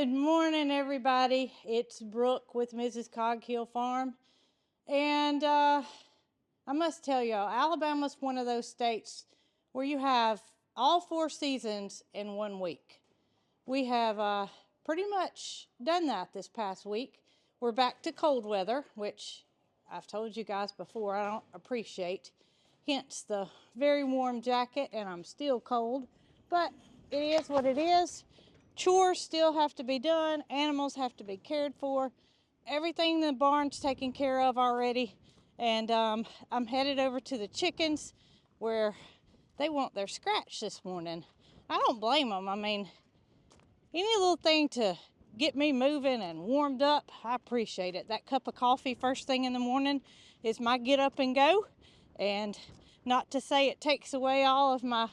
Good morning, everybody. It's Brooke with Mrs. Cog Hill Farm. And I must tell y'all, Alabama's one of those states where you have all 4 seasons in 1 week. We have pretty much done that this past week. We're back to cold weather, which I've told you guys before I don't appreciate. Hence the very warm jacket, and I'm still cold. But it is what it is. Chores still have to be done. Animals have to be cared for. Everything in the barn's taken care of already. And I'm headed over to the chickens where they want their scratch this morning. I don't blame them. I mean, any little thing to get me moving and warmed up, I appreciate it. That cup of coffee first thing in the morning is my get up and go. And not to say it takes away all of my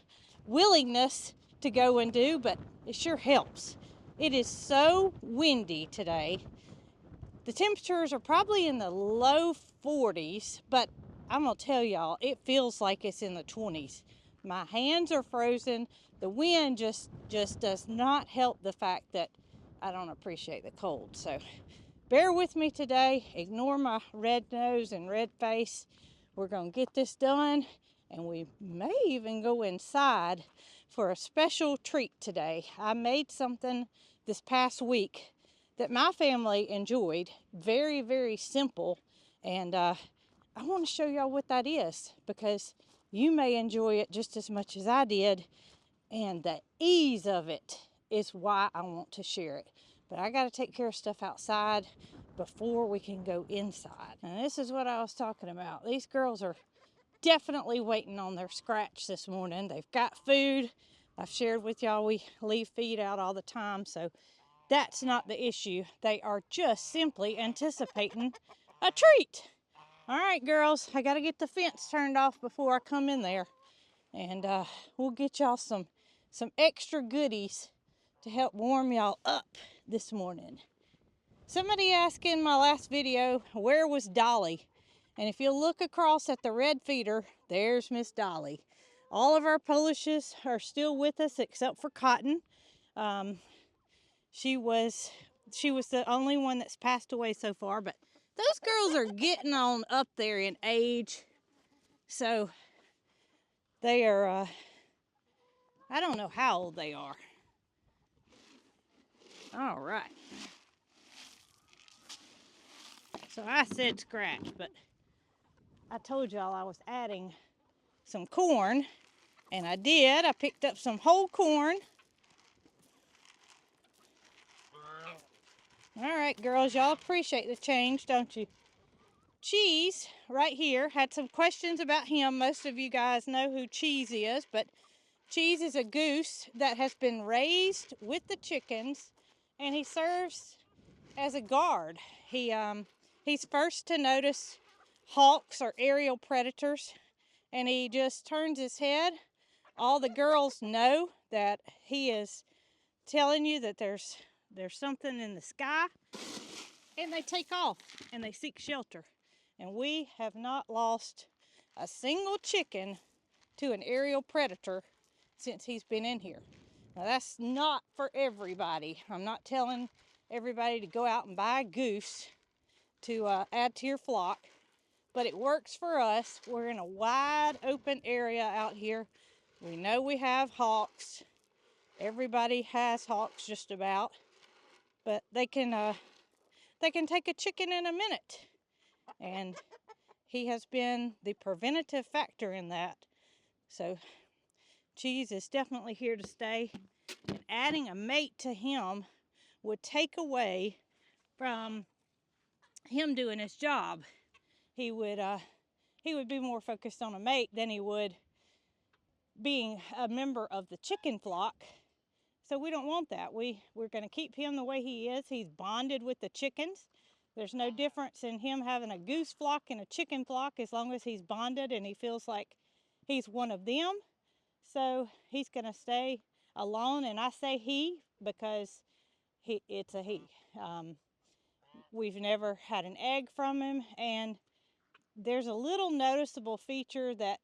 willingness to go and do, but it sure helps. It is so windy today. The temperatures are probably in the low 40s, but I'm gonna tell y'all, it feels like it's in the 20s. My hands are frozen. The wind just does not help the fact that I don't appreciate the cold. So bear with me today. Ignore my red nose and red face. We're gonna get this done, and we may even go inside for a special treat today. I made something this past week that my family enjoyed. Very, very simple. And I want to show y'all what that is, because you may enjoy it just as much as I did. And the ease of it is why I want to share it. But I got to take care of stuff outside before we can go inside. And this is what I was talking about. These girls are definitely waiting on their scratch this morning. They've got food. I've shared with y'all we leave feed out all the time, so that's not the issue. They are just simply anticipating a treat. All right, girls, I got to get the fence turned off before I come in there, and we'll get y'all some extra goodies to help warm y'all up this morning. Somebody asked in my last video, where was Dolly? And if you look across at the red feeder, there's Miss Dolly. All of our Polishes are still with us except for Cotton. She was the only one that's passed away so far, but those girls are getting on up there in age. So they are, I don't know how old they are. All right. So I said scratch, but I told y'all I was adding some corn, and I did. I picked up some whole corn. All right, girls, y'all appreciate the change, don't you? Cheese, right here, had some questions about him. Most of you guys know who Cheese is, but Cheese is a goose that has been raised with the chickens, and he serves as a guard. He's first to notice hawks or aerial predators, and he just turns his head. All the girls know that he is telling you that there's something in the sky, and they take off and they seek shelter. And we have not lost a single chicken to an aerial predator since he's been in here. Now that's not for everybody. I'm not telling everybody to go out and buy a goose to add to your flock, but it works for us. We're in a wide open area out here. We know we have hawks. Everybody has hawks just about, but they can take a chicken in a minute, and he has been the preventative factor in that. So Cheese is definitely here to stay, and adding a mate to him would take away from him doing his job. He would be more focused on a mate than he would being a member of the chicken flock. So we don't want that. We're going to keep him the way he is. He's bonded with the chickens. There's no difference in him having a goose flock and a chicken flock as long as he's bonded and he feels like he's one of them. So he's going to stay alone, and I say he because it's a he. We've never had an egg from him, and there's a little noticeable feature that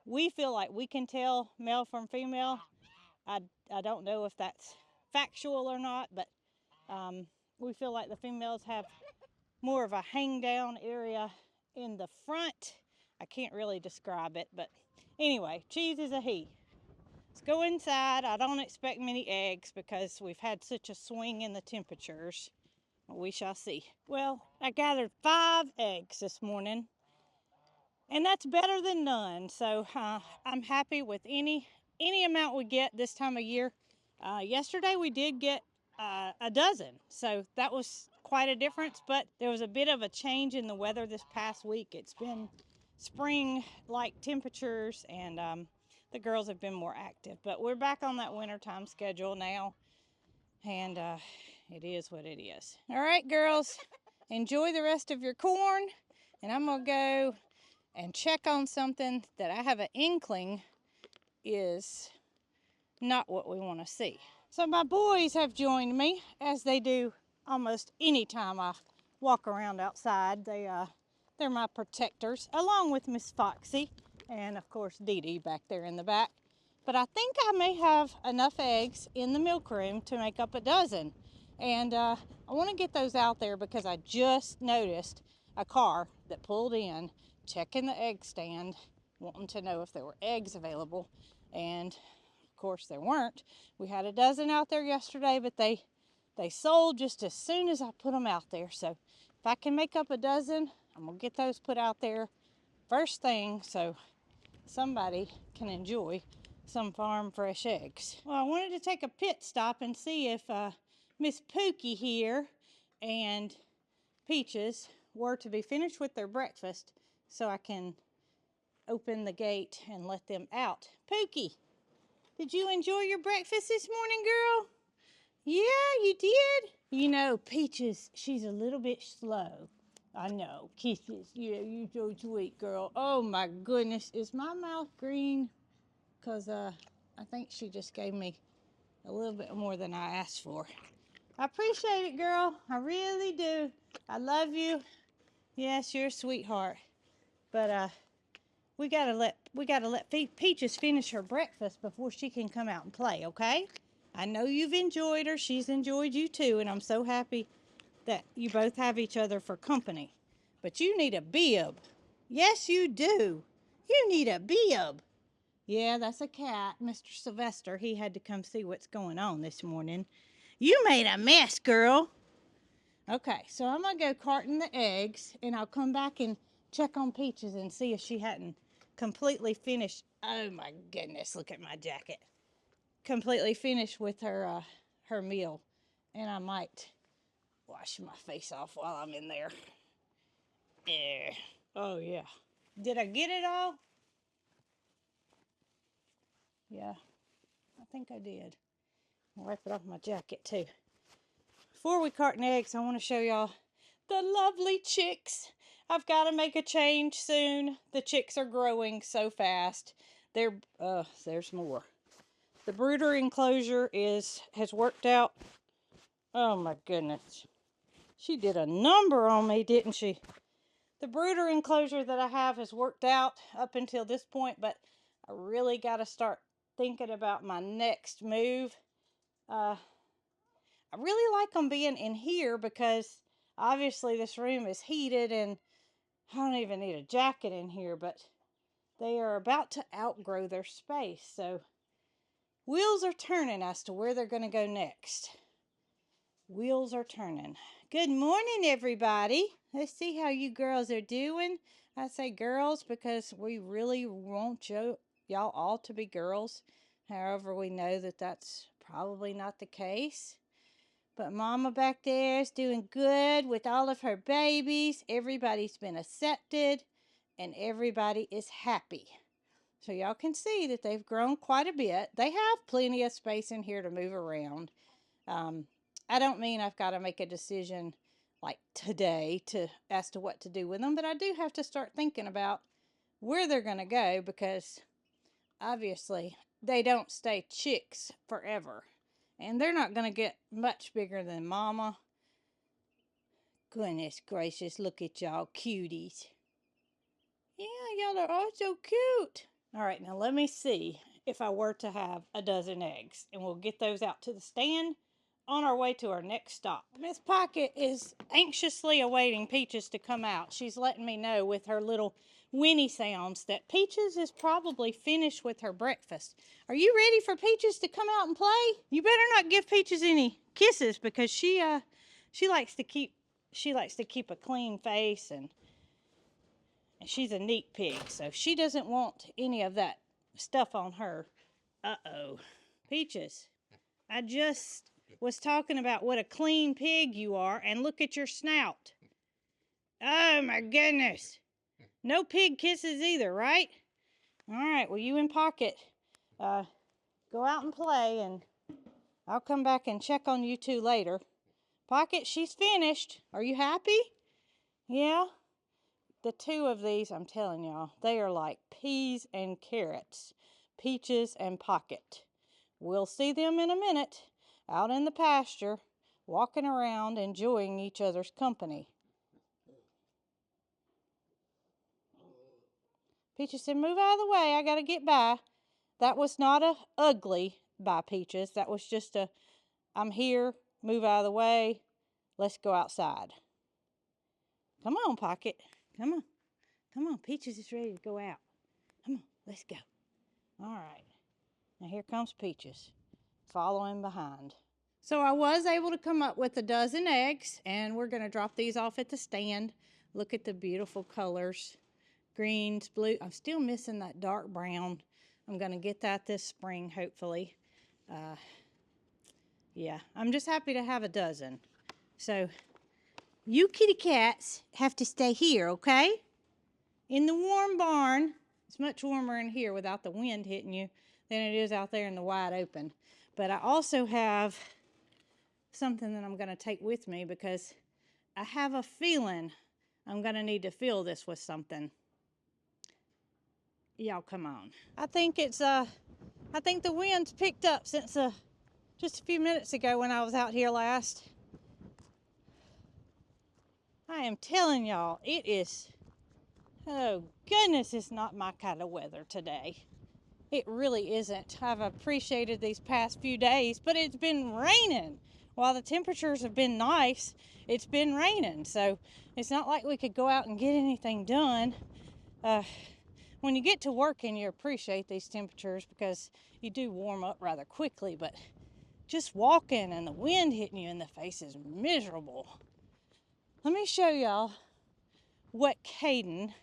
we feel like we can tell male from female. I don't know if that's factual or not, but we feel like the females have more of a hang down area in the front. I can't really describe it, but anyway, Cheese is a he. Let's go inside. I don't expect many eggs because we've had such a swing in the temperatures. We shall see. Well, I gathered 5 eggs this morning, and that's better than none. So I'm happy with any amount we get this time of year. Yesterday we did get a dozen, so that was quite a difference, but there was a bit of a change in the weather this past week. It's been spring-like temperatures, and the girls have been more active, but we're back on that wintertime schedule now, and it is what it is. All right, girls, enjoy the rest of your corn, and I'm gonna go and check on something that I have an inkling is not what we want to see. So my boys have joined me, as they do almost any time I walk around outside. They're my protectors, along with Miss Foxy and of course Dee Dee back there in the back. But I think I may have enough eggs in the milk room to make up a dozen. And I want to get those out there because I just noticed a car that pulled in, checking the egg stand, wanting to know if there were eggs available. And of course there weren't. We had a dozen out there yesterday, but they sold just as soon as I put them out there. So if I can make up a dozen, I'm gonna get those put out there first thing so somebody can enjoy some farm fresh eggs. Well, I wanted to take a pit stop and see if Miss Pookie here and Peaches were to be finished with their breakfast so I can open the gate and let them out. Pookie, did you enjoy your breakfast this morning, girl? Yeah, you did? You know, Peaches, she's a little bit slow. I know. Kisses. Yeah, you're so sweet, girl. Oh, my goodness. Is my mouth green? Because I think she just gave me a little bit more than I asked for. I appreciate it, girl. I really do. I love you. Yes, you're a sweetheart. But we gotta let Peaches finish her breakfast before she can come out and play, okay? I know you've enjoyed her. She's enjoyed you too, and I'm so happy that you both have each other for company. But you need a bib. Yes, you do. You need a bib. Yeah, that's a cat, Mr. Sylvester. He had to come see what's going on this morning. You made a mess, girl. Okay, so I'm going to go carton the eggs, and I'll come back and check on Peaches and see if she hadn't completely finished. Oh, my goodness, look at my jacket. Completely finished with her her meal, and I might wash my face off while I'm in there. Yeah. Oh, yeah. Did I get it all? Yeah, I think I did. I'll wipe it off my jacket, too. Before we carton eggs, I want to show y'all the lovely chicks. I've got to make a change soon. The chicks are growing so fast. There's more. The brooder enclosure has worked out. Oh, my goodness. She did a number on me, didn't she? The brooder enclosure that I have has worked out up until this point, but I really got to start thinking about my next move. I really like them being in here because obviously this room is heated and I don't even need a jacket in here, but they are about to outgrow their space. So wheels are turning as to where they're going to go next. Wheels are turning. Good morning, everybody. Let's see how you girls are doing. I say girls because we really want y'all all to be girls. However, we know that that's probably not the case. But Mama back there is doing good with all of her babies. Everybody's been accepted and everybody is happy. So y'all can see that they've grown quite a bit. They have plenty of space in here to move around. I don't mean I've got to make a decision like today as to what to do with them, but I do have to start thinking about where they're going to go because obviously they don't stay chicks forever. And they're not going to get much bigger than Mama. Goodness gracious, look at y'all cuties. Yeah, y'all are all so cute. All right, now let me see. if I were to have a dozen eggs. And we'll get those out to the stand on our way to our next stop. Miss Pocket is anxiously awaiting Peaches to come out. She's letting me know with her little whinny sounds that Peaches is probably finished with her breakfast. Are you ready for Peaches to come out and play? You better not give Peaches any kisses because she likes to keep a clean face, and she's a neat pig, so she doesn't want any of that stuff on her. Uh-oh. Peaches, I just was talking about what a clean pig you are, and look at your snout. Oh my goodness. No pig kisses either, right? All right, well, you and Pocket, go out and play, and I'll come back and check on you two later. Pocket, she's finished. Are you happy? Yeah? The two of these, I'm telling y'all, they are like peas and carrots. Peaches and Pocket. We'll see them in a minute, out in the pasture, walking around, enjoying each other's company. Peaches said, move out of the way, I gotta get by. That was not a ugly by, Peaches. That was just a, I'm here, move out of the way, let's go outside. Come on, Pocket, come on. Come on, Peaches is ready to go out. Come on, let's go. All right, now here comes Peaches, following behind. So I was able to come up with a dozen eggs, and we're gonna drop these off at the stand. Look at the beautiful colors. Greens, blue. I'm still missing that dark brown. I'm gonna get that this spring, hopefully. Yeah, I'm just happy to have a dozen. So you kitty cats have to stay here, okay? In the warm barn. It's much warmer in here without the wind hitting you than it is out there in the wide open. But I also have something that I'm gonna take with me because I have a feeling I'm gonna need to fill this with something. Y'all come on. I think the wind's picked up since just a few minutes ago when I was out here last. I am telling y'all, it is, oh goodness, it's not my kind of weather today. It really isn't. I've appreciated these past few days, but it's been raining. While the temperatures have been nice, it's been raining. So it's not like we could go out and get anything done. When you get to working, you appreciate these temperatures because you do warm up rather quickly, but just walking and the wind hitting you in the face is miserable. Let me show y'all what Caden,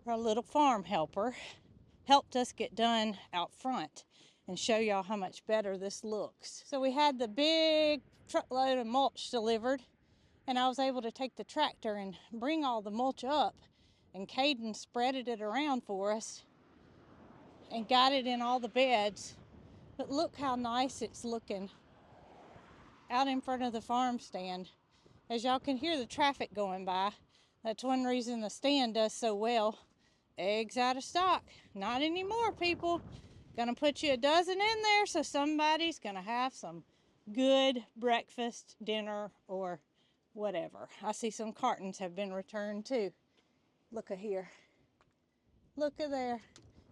our little farm helper, helped us get done out front and show y'all how much better this looks. So we had the big truckload of mulch delivered, and I was able to take the tractor and bring all the mulch up, and Caden spreaded it around for us and got it in all the beds. But look how nice it's looking out in front of the farm stand. As y'all can hear the traffic going by, that's one reason the stand does so well. Eggs out of stock. Not anymore, people. Gonna put you a dozen in there so somebody's gonna have some good breakfast, dinner, or whatever. I see some cartons have been returned too. Look at here. Look at there.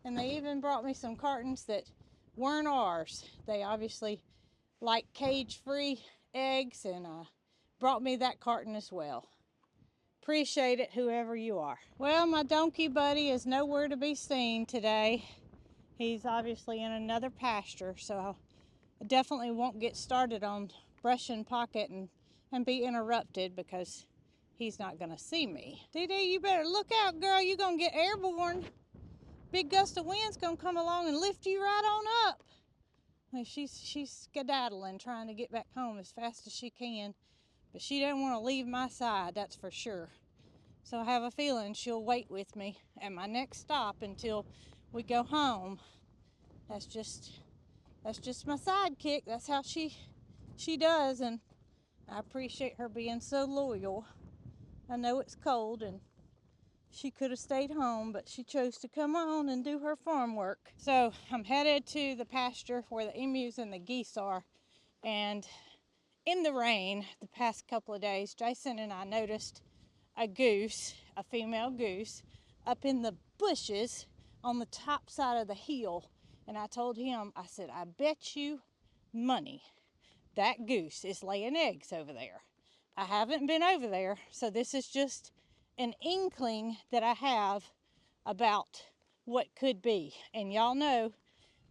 And they even brought me some cartons that weren't ours. They obviously like cage-free eggs, and brought me that carton as well. Appreciate it, whoever you are. Well, my donkey buddy is nowhere to be seen today. He's obviously in another pasture, so I definitely won't get started on brushing Pocket and be interrupted because he's not gonna see me. Dee Dee, you better look out, girl. You're gonna get airborne. Big gust of wind's gonna come along and lift you right on up. Well, she's skedaddling, trying to get back home as fast as she can, but she doesn't want to leave my side, that's for sure. So I have a feeling she'll wait with me at my next stop until we go home. That's just my sidekick. That's how she does, and I appreciate her being so loyal. I know it's cold and she could have stayed home, but she chose to come on and do her farm work. So I'm headed to the pasture where the emus and the geese are. And in the rain the past couple of days, Jason and I noticed a goose, a female goose, up in the bushes on the top side of the hill. And I told him, I said, I bet you money that goose is laying eggs over there. I haven't been over there, so this is just an inkling that I have about what could be. And y'all know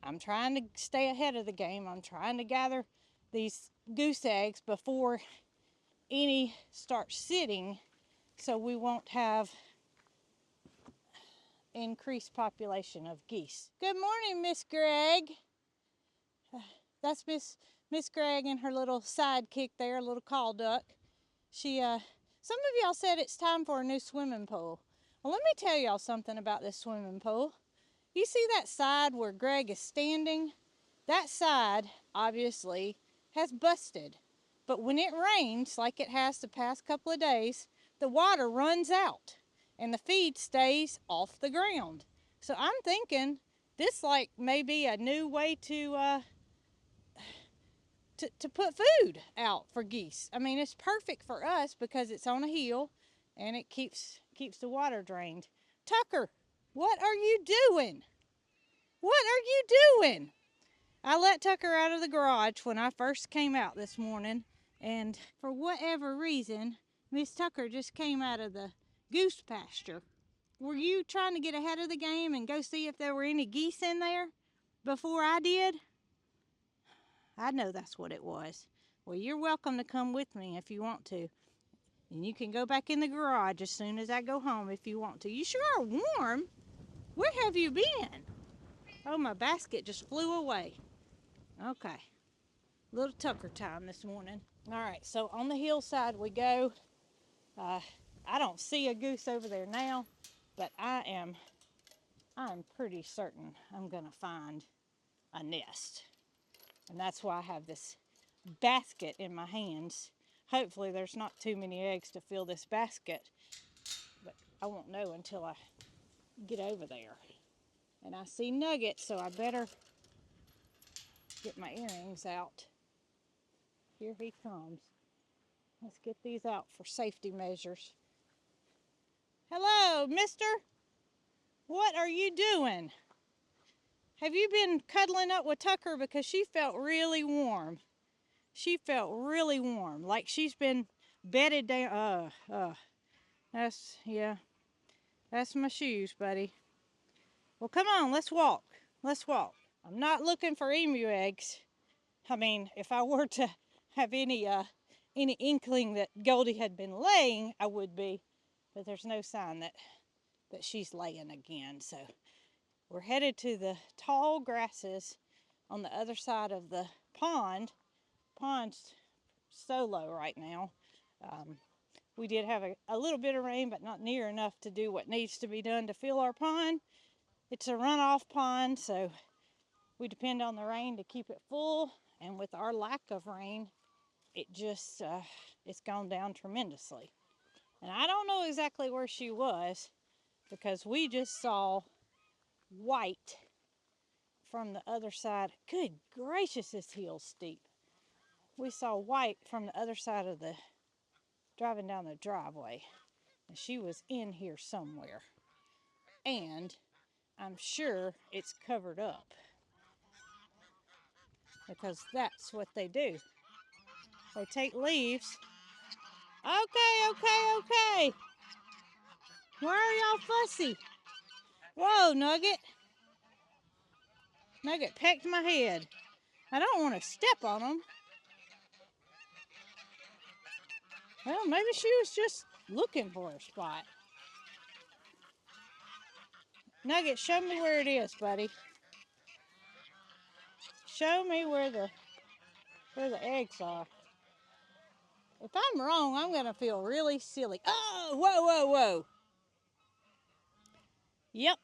I'm trying to stay ahead of the game. I'm trying to gather these goose eggs before any start sitting, so we won't have increased population of geese. Good morning, Miss Gregg. That's Miss Gregg and her little sidekick there, a little call duck. Some of y'all said it's time for a new swimming pool. Well, let me tell y'all something about this swimming pool. You see that side where Greg is standing? That side, obviously, has busted. But when it rains, like it has the past couple of days, the water runs out and the feed stays off the ground. So I'm thinking this like may be a new way to put food out for geese. I mean, it's perfect for us because it's on a hill and it keeps the water drained. Tucker, what are you doing? What are you doing? I let Tucker out of the garage when I first came out this morning, and for whatever reason, Miss Tucker just came out of the goose pasture. Were you trying to get ahead of the game and go see if there were any geese in there before I did? I know that's what it was. Well, you're welcome to come with me if you want to. And you can go back in the garage as soon as I go home if you want to. You sure are warm. Where have you been? Oh, my basket just flew away. Okay. Little Tucker time this morning. All right, so on the hillside we go. I don't see a goose over there now, but I'm pretty certain I'm gonna find a nest. And that's why I have this basket in my hands. Hopefully there's not too many eggs to fill this basket, but I won't know until I get over there. And I see Nugget, so I better get my earrings out. Here he comes. Let's get these out for safety measures. Hello, mister. What are you doing? Have you been cuddling up with Tucker because she felt really warm? She felt really warm, like she's been bedded down. That's my shoes, buddy. Well, come on, let's walk. Let's walk. I'm not looking for emu eggs. I mean, if I were to have any inkling that Goldie had been laying, I would be. But there's no sign that she's laying again. So we're headed to the tall grasses on the other side of the pond. Pond's so low right now. We did have a little bit of rain, but not near enough to do what needs to be done to fill our pond. It's a runoff pond, so we depend on the rain to keep it full. And with our lack of rain, it just, it's gone down tremendously. And I don't know exactly where she was because we just saw white from the other side. Good gracious, this hill's steep. We saw white from the other side of the, driving down the driveway. And she was in here somewhere. And I'm sure it's covered up because that's what they do. They take leaves. Okay. Why are y'all fussy? Whoa, Nugget. Nugget pecked my head. I don't want to step on them. Well, maybe she was just looking for a spot. Nugget, show me where it is, buddy. Show me where the eggs are. If I'm wrong, I'm going to feel really silly. Oh, whoa. Yep,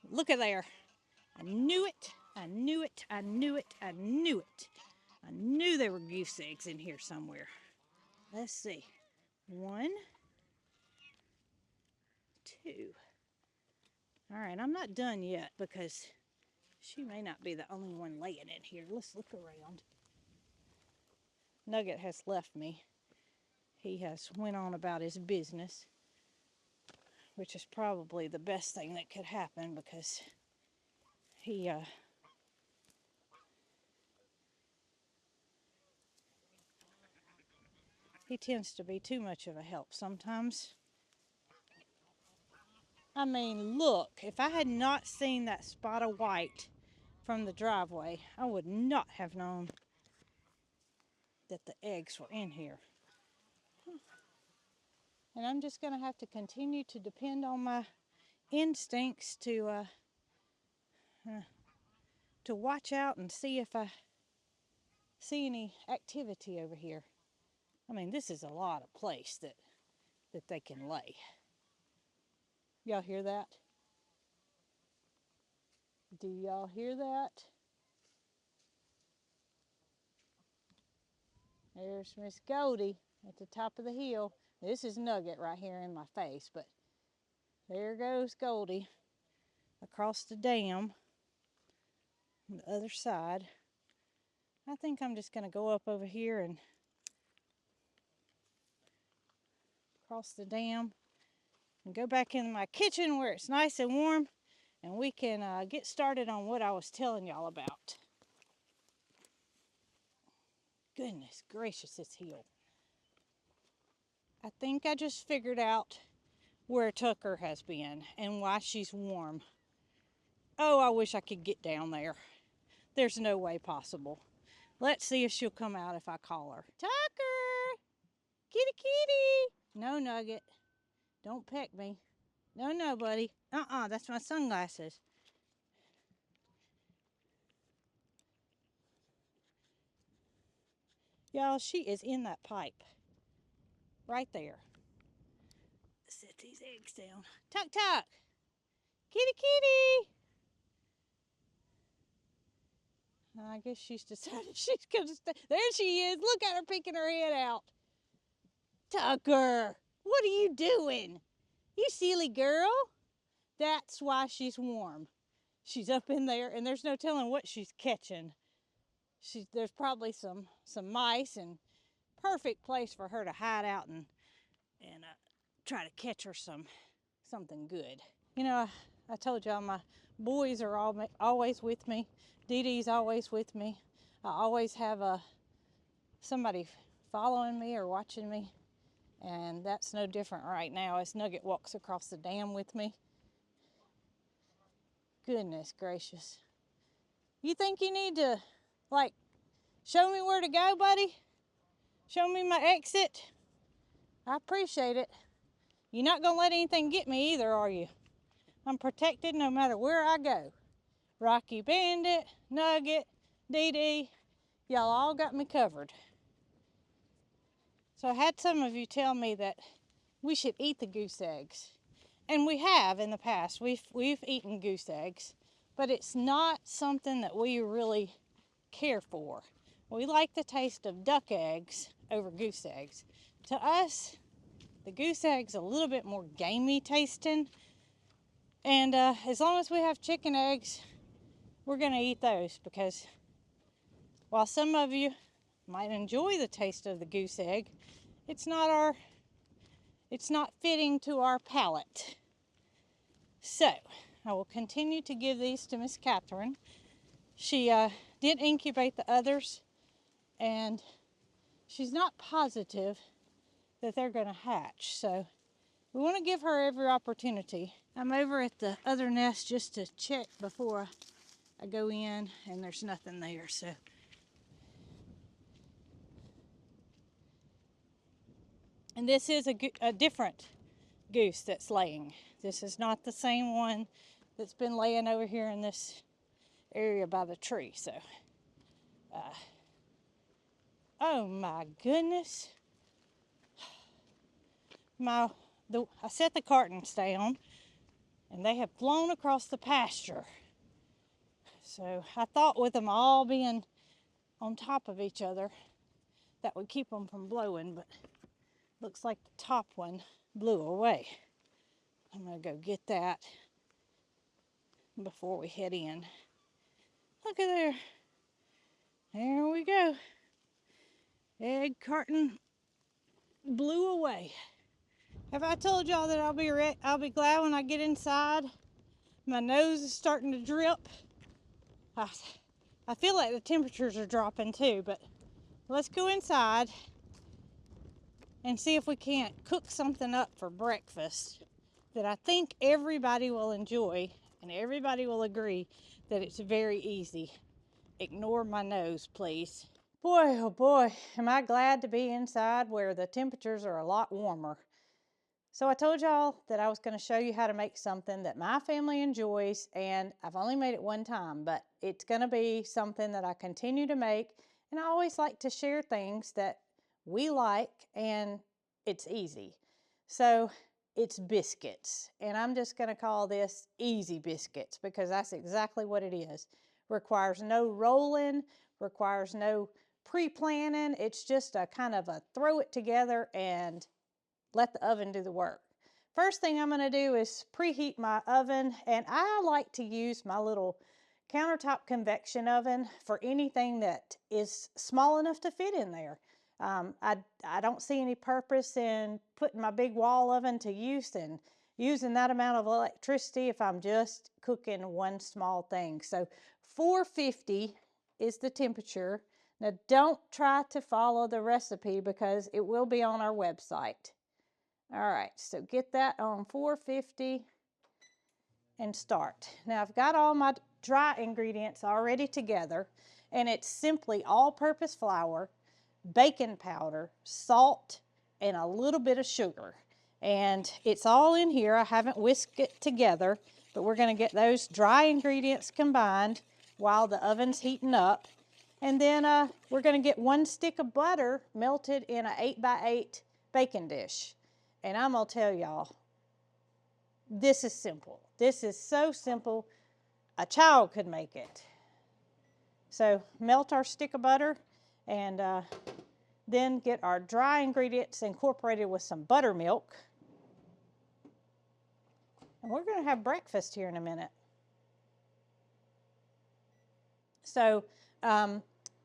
look at there. I knew it. I knew there were goose eggs in here somewhere. Let's see. 1, 2. All right, I'm not done yet because she may not be the only one laying in here. Let's look around. Nugget has left me. He has went on about his business, which is probably the best thing that could happen because he He tends to be too much of a help sometimes. I mean, look, if I had not seen that spot of white from the driveway, I would not have known that the eggs were in here. And I'm just going to have to continue to depend on my instincts to watch out and see if I see any activity over here. I mean, this is a lot of place that they can lay. Y'all hear that? Do y'all hear that? There's Miss Goldie at the top of the hill. This is Nugget right here in my face, but there goes Goldie across the dam on the other side. I think I'm just going to go up over here and cross the dam and go back in my kitchen where it's nice and warm, and we can get started on what I was telling y'all about. Goodness gracious, this hill. I think I just figured out where Tucker has been and why she's warm. Oh, I wish I could get down there. There's no way possible. Let's see if she'll come out if I call her. Tucker! Kitty, kitty! No, Nugget. Don't peck me. No, buddy. That's my sunglasses. Y'all, she is in that pipe. Right there. Set these eggs down. Tuck, tuck! Kitty, kitty! I guess she's decided she's gonna stay. There she is. Look at her peeking her head out. Tucker, what are you doing? You silly girl. That's why she's warm. She's up in there, and there's no telling what she's catching. There's probably some mice, and perfect place for her to hide out and try to catch her something good. You know, I told y'all my boys are always with me. Dee Dee's always with me. I always have somebody following me or watching me, and that's no different right now as Nugget walks across the dam with me. Goodness gracious. You think you need to, like, show me where to go, buddy? Show me my exit? I appreciate it. You're not gonna let anything get me either, are you? I'm protected no matter where I go. Rocky Bandit, Nugget, Dee Dee, y'all all got me covered. So I had some of you tell me that we should eat the goose eggs. And we have in the past. We've eaten goose eggs, but it's not something that we really care for. We like the taste of duck eggs over goose eggs. To us, the goose egg's a little bit more gamey tasting. And as long as we have chicken eggs, we're gonna eat those, because while some of you might enjoy the taste of the goose egg, it's not fitting to our palate. So I will continue to give these to Miss Catherine. She did incubate the others, and she's not positive that they're gonna hatch. So we want to give her every opportunity. I'm over at the other nest just to check before I go in, and there's nothing there. So and this is a different goose that's laying. This is not the same one that's been laying over here in this area by the tree. So oh my goodness. I set the cartons down, and they have flown across the pasture. So I thought with them all being on top of each other, that would keep them from blowing, but looks like the top one blew away. I'm gonna go get that before we head in. Look at there. There we go. Egg carton blew away. Have I told y'all that I'll be glad when I get inside? My nose is starting to drip. I feel like the temperatures are dropping too, but let's go inside and see if we can't cook something up for breakfast that I think everybody will enjoy and everybody will agree that it's very easy. Ignore my nose, please. Boy, oh boy, am I glad to be inside where the temperatures are a lot warmer. So I told y'all that I was going to show you how to make something that my family enjoys, and I've only made it one time, but it's going to be something that I continue to make, and I always like to share things that we like and it's easy. So it's biscuits, and I'm just going to call this easy biscuits because that's exactly what it is. Requires no rolling, requires no pre-planning. It's just a kind of a throw it together and let the oven do the work. First thing I'm going to do is preheat my oven, and I like to use my little countertop convection oven for anything that is small enough to fit in there. I don't see any purpose in putting my big wall oven to use and using that amount of electricity if I'm just cooking one small thing. So 450 is the temperature. Now don't try to follow the recipe because it will be on our website. All right, so get that on 450 and start. Now I've got all my dry ingredients already together, and it's simply all-purpose flour, baking powder, salt, and a little bit of sugar. And it's all in here. I haven't whisked it together, but we're going to get those dry ingredients combined while the oven's heating up. And then we're going to get 1 stick of butter melted in an 8x8 baking dish. And I'm going to tell y'all, this is simple. This is so simple, a child could make it. So melt our stick of butter and then get our dry ingredients incorporated with some buttermilk. And we're going to have breakfast here in a minute. So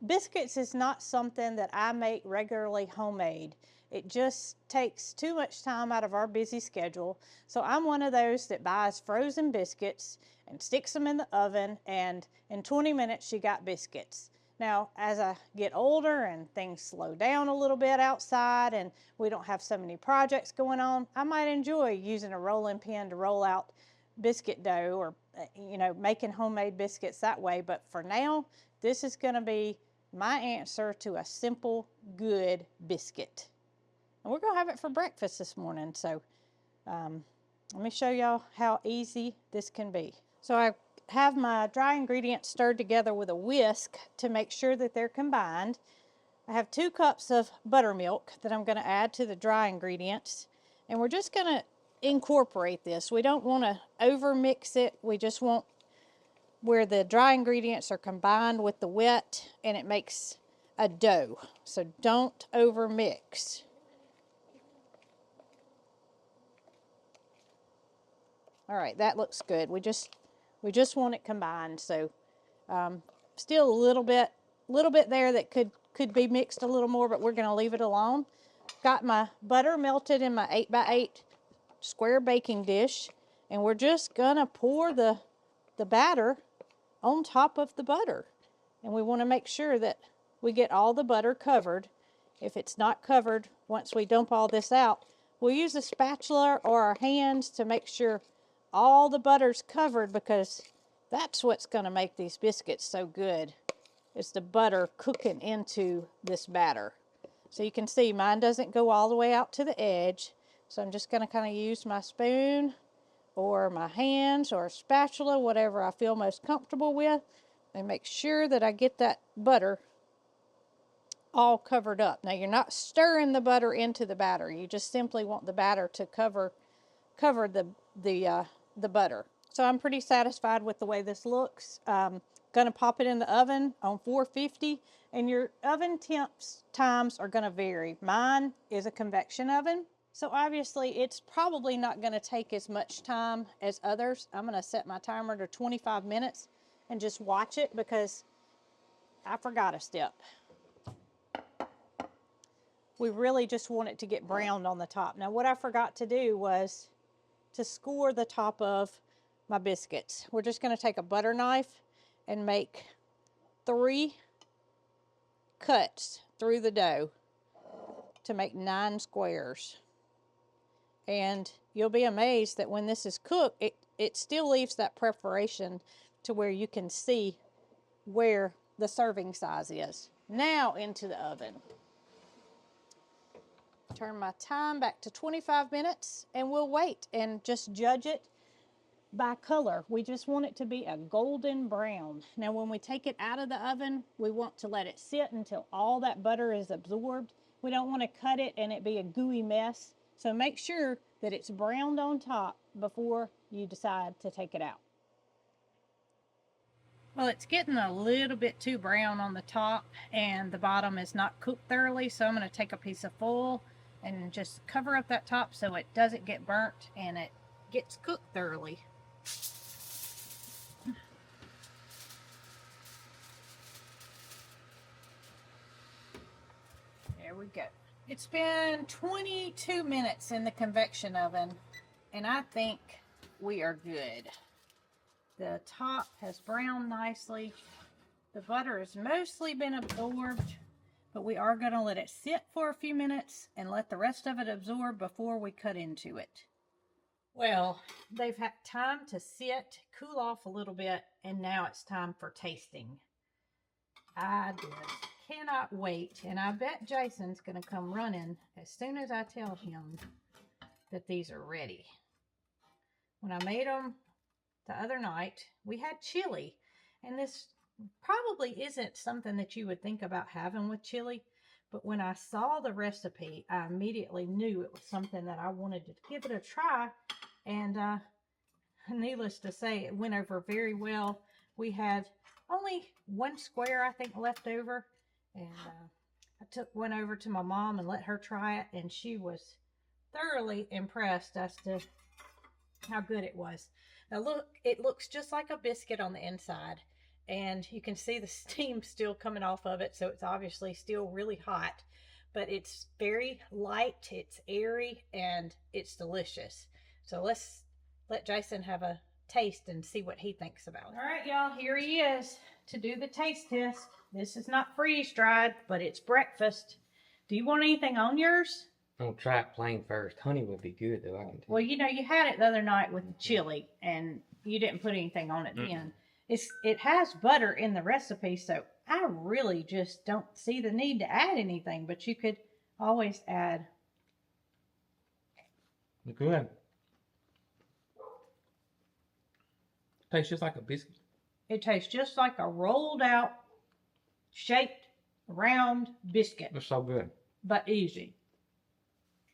biscuits is not something that I make regularly homemade. It just takes too much time out of our busy schedule. So I'm one of those that buys frozen biscuits and sticks them in the oven, and in 20 minutes you got biscuits. Now, as I get older and things slow down a little bit outside and we don't have so many projects going on, I might enjoy using a rolling pin to roll out biscuit dough or, making homemade biscuits that way. But for now, this is going to be my answer to a simple, good biscuit. And we're going to have it for breakfast this morning. So let me show y'all how easy this can be. So I have my dry ingredients stirred together with a whisk to make sure that they're combined. I have 2 cups of buttermilk that I'm going to add to the dry ingredients. And we're just going to incorporate this. We don't want to over mix it. We just want where the dry ingredients are combined with the wet and it makes a dough. So don't over mix. All right, that looks good. We just want it combined. So still a little bit there that could be mixed a little more, but we're going to leave it alone. Got my butter melted in my 8x8 square baking dish, and we're just going to pour the batter on top of the butter. And we want to make sure that we get all the butter covered. If it's not covered, once we dump all this out, we'll use a spatula or our hands to make sure all the butter's covered, because that's what's going to make these biscuits so good. It's the butter cooking into this batter. So you can see mine doesn't go all the way out to the edge. So I'm just going to kind of use my spoon or my hands or a spatula, whatever I feel most comfortable with, and make sure that I get that butter all covered up. Now you're not stirring the butter into the batter. You just simply want the batter to cover the butter. So I'm pretty satisfied with the way this looks. Gonna pop it in the oven on 450, and your oven times are gonna vary. Mine is a convection oven, so obviously it's probably not gonna take as much time as others. I'm gonna set my timer to 25 minutes and just watch it because I forgot a step. We really just want it to get browned on the top. Now what I forgot to do was to score the top of my biscuits. We're just going to take a butter knife and make 3 cuts through the dough to make 9 squares. And you'll be amazed that when this is cooked, it still leaves that perforation to where you can see where the serving size is. Now into the oven. Turn my time back to 25 minutes and we'll wait and just judge it by color. We just want it to be a golden brown. Now when we take it out of the oven, we want to let it sit until all that butter is absorbed. We don't want to cut it and it be a gooey mess. So make sure that it's browned on top before you decide to take it out. Well, it's getting a little bit too brown on the top and the bottom is not cooked thoroughly. So I'm going to take a piece of foil and just cover up that top so it doesn't get burnt and it gets cooked thoroughly. There we go. It's been 22 minutes in the convection oven and I think we are good. The top has browned nicely. The butter has mostly been absorbed, but we are going to let it sit for a few minutes and let the rest of it absorb before we cut into it. Well, they've had time to sit, cool off a little bit, and now it's time for tasting. I just cannot wait, and I bet Jason's going to come running as soon as I tell him that these are ready. When I made them the other night, we had chili, and this probably isn't something that you would think about having with chili, but when I saw the recipe, I immediately knew it was something that I wanted to give it a try, and needless to say, it went over very well. We had only 1 square, I think, left over, and I took one over to my mom and let her try it, and she was thoroughly impressed as to how good it was. Now look, it looks just like a biscuit on the inside, and you can see the steam still coming off of it, so it's obviously still really hot, but it's very light, it's airy, and it's delicious. So let's let Jason have a taste and see what he thinks about it. All right, y'all, here he is to do the taste test. This is not freeze-dried, but it's breakfast. Do you want anything on yours? I'll try it plain first. Honey would be good, though. I can tell. Well, you know, you had it the other night with the chili, and you didn't put anything on it then. It has butter in the recipe, so I really just don't see the need to add anything, but you could always add. Good. Tastes just like a biscuit. It tastes just like a rolled out, shaped, round biscuit. It's so good. But easy.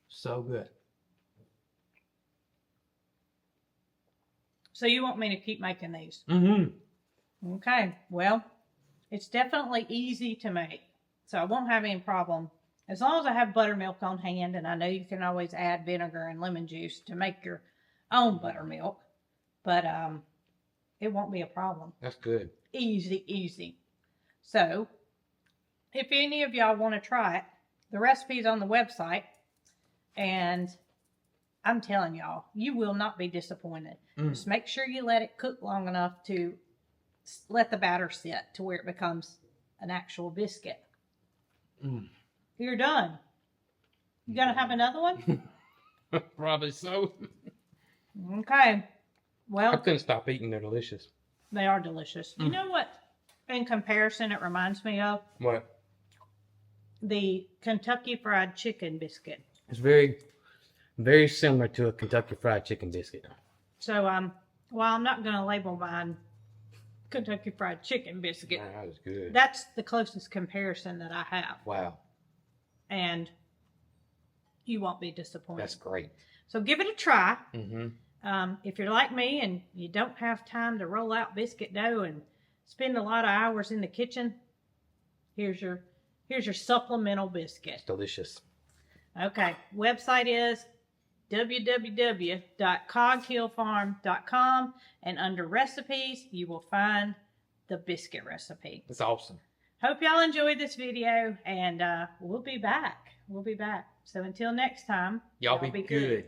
So good. So you want me to keep making these? Mm-hmm. Okay, well, it's definitely easy to make, so I won't have any problem. As long as I have buttermilk on hand, and I know you can always add vinegar and lemon juice to make your own buttermilk, but it won't be a problem. That's good. Easy, easy. So, if any of y'all want to try it, the recipe's on the website, and I'm telling y'all, you will not be disappointed. Just make sure you let it cook long enough to let the batter sit to where it becomes an actual biscuit. You're done. You gonna have another one? Probably so. Okay. Well, I couldn't stop eating. They're delicious. They are delicious. You know what, in comparison, it reminds me of? What? The Kentucky Fried Chicken biscuit. It's very, very similar to a Kentucky Fried Chicken biscuit. So, while I'm not going to label mine Kentucky Fried Chicken biscuit, That was good. that's the closest comparison that I have. Wow. And you won't be disappointed. That's great. So give it a try. Mm-hmm. If you're like me and you don't have time to roll out biscuit dough and spend a lot of hours in the kitchen, here's your supplemental biscuit. It's delicious. Okay, website is www.coghillfarm.com, and under recipes you will find the biscuit recipe. It's awesome. Hope y'all enjoyed this video, and we'll be back. So until next time, Y'all be good.